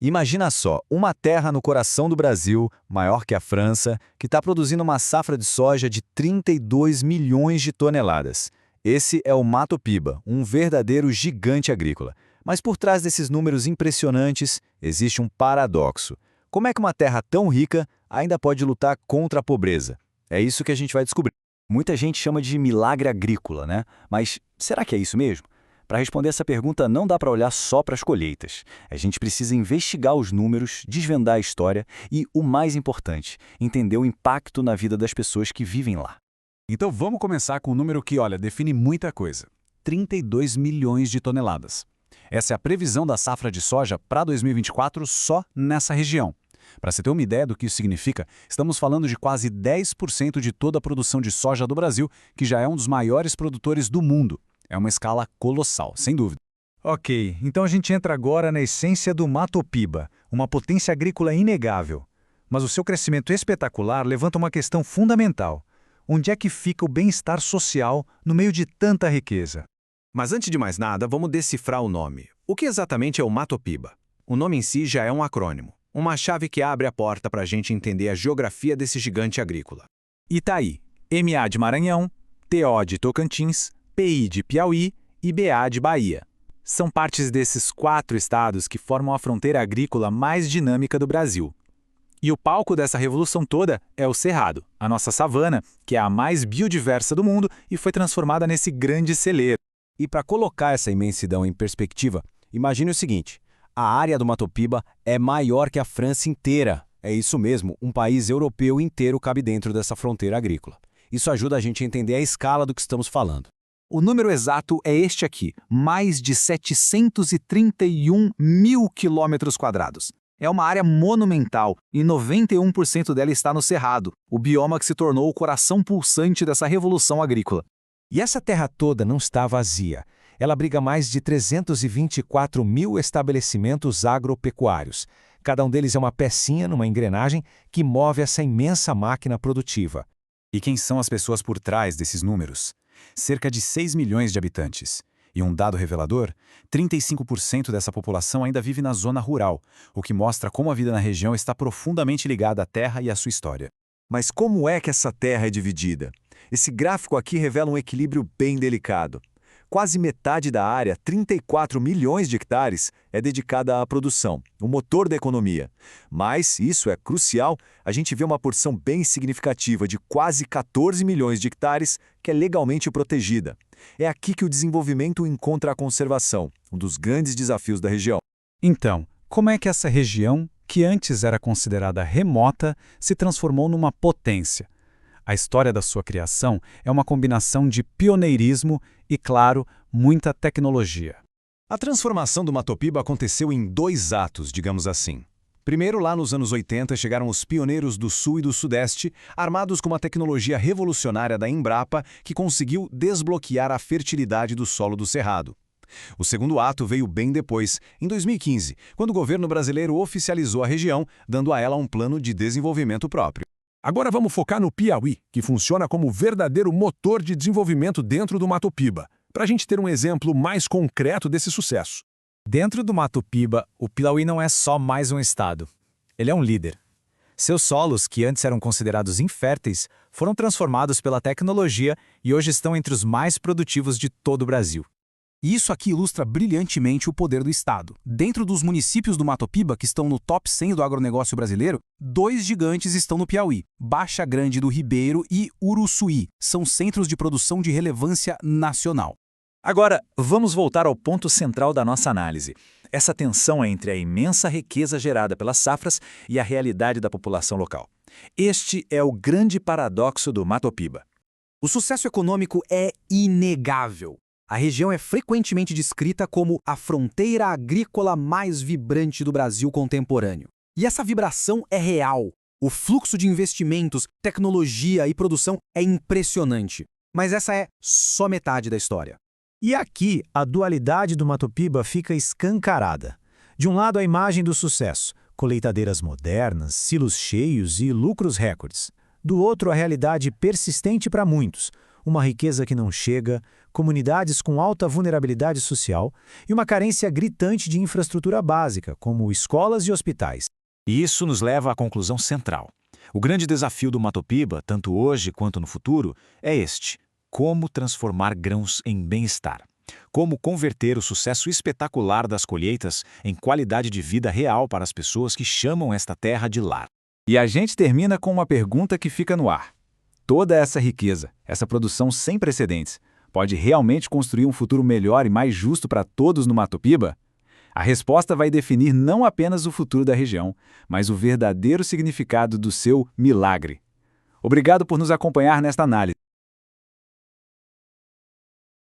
Imagina só, uma terra no coração do Brasil, maior que a França, que está produzindo uma safra de soja de 32 milhões de toneladas. Esse é o Mato Piba, um verdadeiro gigante agrícola. Mas por trás desses números impressionantes, existe um paradoxo. Como é que uma terra tão rica ainda pode lutar contra a pobreza? É isso que a gente vai descobrir. Muita gente chama de milagre agrícola, né? Mas será que é isso mesmo? Para responder essa pergunta, não dá para olhar só para as colheitas. A gente precisa investigar os números, desvendar a história e, o mais importante, entender o impacto na vida das pessoas que vivem lá. Então vamos começar com um número que, olha, define muita coisa. 32 milhões de toneladas. Essa é a previsão da safra de soja para 2024 só nessa região. Para você ter uma ideia do que isso significa, estamos falando de quase 10% de toda a produção de soja do Brasil, que já é um dos maiores produtores do mundo. É uma escala colossal, sem dúvida. Ok, então a gente entra agora na essência do Mato Piba, uma potência agrícola inegável. Mas o seu crescimento espetacular levanta uma questão fundamental. Onde é que fica o bem-estar social no meio de tanta riqueza? Mas antes de mais nada, vamos decifrar o nome. O que exatamente é o Mato Piba? O nome em si já é um acrônimo, uma chave que abre a porta para a gente entender a geografia desse gigante agrícola. Itaí, MA de Maranhão, TO de Tocantins, PI de Piauí e BA de Bahia. São partes desses 4 estados que formam a fronteira agrícola mais dinâmica do Brasil. E o palco dessa revolução toda é o Cerrado, a nossa savana, que é a mais biodiversa do mundo e foi transformada nesse grande celeiro. E para colocar essa imensidão em perspectiva, imagine o seguinte: a área do Mato Piba é maior que a França inteira. É isso mesmo, um país europeu inteiro cabe dentro dessa fronteira agrícola. Isso ajuda a gente a entender a escala do que estamos falando. O número exato é este aqui, mais de 731 mil quilômetros quadrados. É uma área monumental e 91% dela está no Cerrado, o bioma que se tornou o coração pulsante dessa revolução agrícola. E essa terra toda não está vazia. Ela abriga mais de 324 mil estabelecimentos agropecuários. Cada um deles é uma pecinha numa engrenagem que move essa imensa máquina produtiva. E quem são as pessoas por trás desses números? Cerca de 6 milhões de habitantes. E um dado revelador, 35% dessa população ainda vive na zona rural, o que mostra como a vida na região está profundamente ligada à terra e à sua história. Mas como é que essa terra é dividida? Esse gráfico aqui revela um equilíbrio bem delicado. Quase metade da área, 34 milhões de hectares, é dedicada à produção, o motor da economia. Mas, isso é crucial, a gente vê uma porção bem significativa de quase 14 milhões de hectares que é legalmente protegida. É aqui que o desenvolvimento encontra a conservação, um dos grandes desafios da região. Então, como é que essa região, que antes era considerada remota, se transformou numa potência? A história da sua criação é uma combinação de pioneirismo e, claro, muita tecnologia. A transformação do Mato Piba aconteceu em 2 atos, digamos assim. Primeiro, lá nos anos 80, chegaram os pioneiros do Sul e do Sudeste, armados com uma tecnologia revolucionária da Embrapa que conseguiu desbloquear a fertilidade do solo do Cerrado. O segundo ato veio bem depois, em 2015, quando o governo brasileiro oficializou a região, dando a ela um plano de desenvolvimento próprio. Agora vamos focar no Piauí, que funciona como verdadeiro motor de desenvolvimento dentro do Mato Piba, para a gente ter um exemplo mais concreto desse sucesso. Dentro do Mato Piba, o Piauí não é só mais um estado. Ele é um líder. Seus solos, que antes eram considerados inférteis, foram transformados pela tecnologia e hoje estão entre os mais produtivos de todo o Brasil. E isso aqui ilustra brilhantemente o poder do Estado. Dentro dos municípios do Mato Piba, que estão no top 100 do agronegócio brasileiro, 2 gigantes estão no Piauí. Baixa Grande do Ribeiro e Uruçuí são centros de produção de relevância nacional. Agora, vamos voltar ao ponto central da nossa análise. Essa tensão entre a imensa riqueza gerada pelas safras e a realidade da população local. Este é o grande paradoxo do Mato Piba. O sucesso econômico é inegável. A região é frequentemente descrita como a fronteira agrícola mais vibrante do Brasil contemporâneo. E essa vibração é real. O fluxo de investimentos, tecnologia e produção é impressionante. Mas essa é só metade da história. E aqui, a dualidade do Mato Piba fica escancarada. De um lado, a imagem do sucesso, colheitadeiras modernas, silos cheios e lucros recordes. Do outro, a realidade persistente para muitos, uma riqueza que não chega, comunidades com alta vulnerabilidade social e uma carência gritante de infraestrutura básica, como escolas e hospitais. E isso nos leva à conclusão central. O grande desafio do Mato Piba, tanto hoje quanto no futuro, é este: como transformar grãos em bem-estar. Como converter o sucesso espetacular das colheitas em qualidade de vida real para as pessoas que chamam esta terra de lar. E a gente termina com uma pergunta que fica no ar. Toda essa riqueza, essa produção sem precedentes, pode realmente construir um futuro melhor e mais justo para todos no Mato Piba? A resposta vai definir não apenas o futuro da região, mas o verdadeiro significado do seu milagre. Obrigado por nos acompanhar nesta análise.